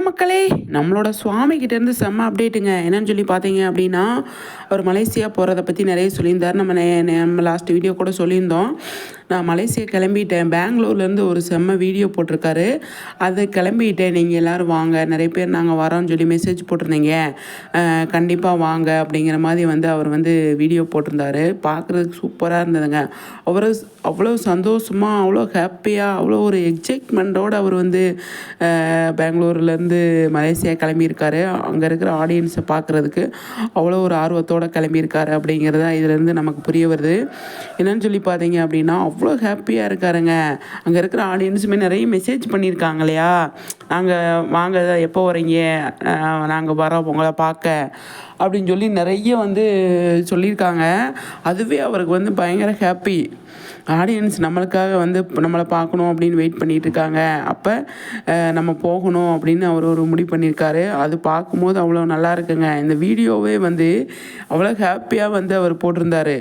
மக்களே, நம்மளோட சுவாமி கிட்டேருந்து செம்ம அப்டேட்டுங்க. என்னன்னு சொல்லி பார்த்தீங்க அப்படின்னா, அவர் மலேசியா போகிறத பற்றி நிறைய சொல்லியிருந்தார். நம்ம லாஸ்ட் வீடியோ கூட சொல்லியிருந்தோம். நான் மலேசியா கிளம்பிட்டேன். பெங்களூர்லேருந்து ஒரு செம்ம வீடியோ போட்டிருக்காரு. அது கிளம்பிட்டேன், நீங்கள் எல்லோரும் வாங்க, நிறைய பேர் நாங்கள் வரோன்னு சொல்லி மெசேஜ் போட்டிருந்தீங்க, கண்டிப்பாக வாங்க அப்படிங்கிற மாதிரி அவர் வீடியோ போட்டிருந்தாரு. பார்க்குறதுக்கு சூப்பராக இருந்ததுங்க. அவ்வளோ சந்தோஷமாக, அவ்வளோ ஹாப்பியாக, அவ்வளோ ஒரு எக்ஸைட்மெண்ட்டோடு அவர் பெங்களூர்லேருந்து மலேசியா கிளம்பியிருக்காரு. அங்கே இருக்கிற ஆடியன்ஸை பார்க்குறதுக்கு அவ்வளோ ஒரு ஆர்வத்தோடு கிளம்பியிருக்காரு அப்படிங்கிறது இதுலேருந்து நமக்கு புரிய வருது. என்னன்னு சொல்லி பார்த்தீங்க அப்படின்னா, அவ்வளோ ஹாப்பியாக இருக்காருங்க. அங்கே இருக்கிற ஆடியன்ஸுமே நிறைய மெசேஜ் பண்ணியிருக்காங்க இல்லையா, நாங்கள் வாங்க, எப்போ வரீங்க, நாங்கள் வரோம் உங்களை பார்க்க அப்படின்னு சொல்லி நிறைய சொல்லியிருக்காங்க. அதுவே அவருக்கு பயங்கர ஹாப்பி. ஆடியன்ஸ் நம்மளுக்காக நம்மளை பார்க்கணும் அப்படின்னு வெயிட் பண்ணிகிட்டு இருக்காங்க. அப்போ நம்ம போகணும் அப்படின்னு அவர் ஒரு முடிவு பண்ணியிருக்காரு. அது பார்க்கும்போது அவ்வளோ நல்லா இருக்குங்க. இந்த வீடியோவே அவ்வளோ ஹாப்பியாக அவர் போட்டிருந்தாரு.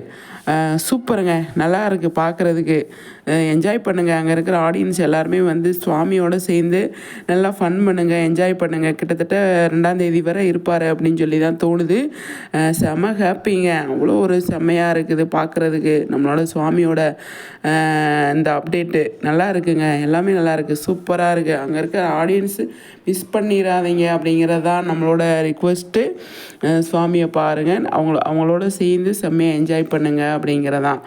சூப்பருங்க, நல்லா இருக்குது பார்க்குறதுக்கு. என்ஜாய் பண்ணுங்கள். அங்கே இருக்கிற ஆடியன்ஸ் எல்லாருமே சுவாமியோடு சேர்ந்து நல்லா ஃபன் பண்ணுங்கள், என்ஜாய் பண்ணுங்கள். கிட்டத்தட்ட 2ஆம் தேதி வரை இருப்பார் அப்படின்னு சொல்லி தான் தோணுது. செம ஹாப்பிங்க. அவ்வளோ ஒரு செம்மையாக இருக்குது பார்க்குறதுக்கு. நம்மளோட சுவாமியோட இந்த அப்டேட்டு நல்லா இருக்குங்க. எல்லாமே நல்லா இருக்குது, சூப்பராக இருக்குது. அங்கே இருக்கிற ஆடியன்ஸு மிஸ் பண்ணிடாதீங்க அப்படிங்கிறதான் நம்மளோட ரிக்வெஸ்ட்டு. சுவாமியை பாருங்கள், அவங்களோட சேர்ந்து செம்மையாக என்ஜாய் பண்ணுங்கள் அப்படிங்கிறதான்.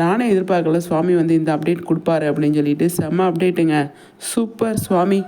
நானே எதிர்பார்க்கல சுவாமி இந்த அப்டேட் கொடுப்பாரு அப்படின்னு சொல்லிட்டு. செம்ம அப்டேட்டுங்க, சூப்பர் சுவாமி.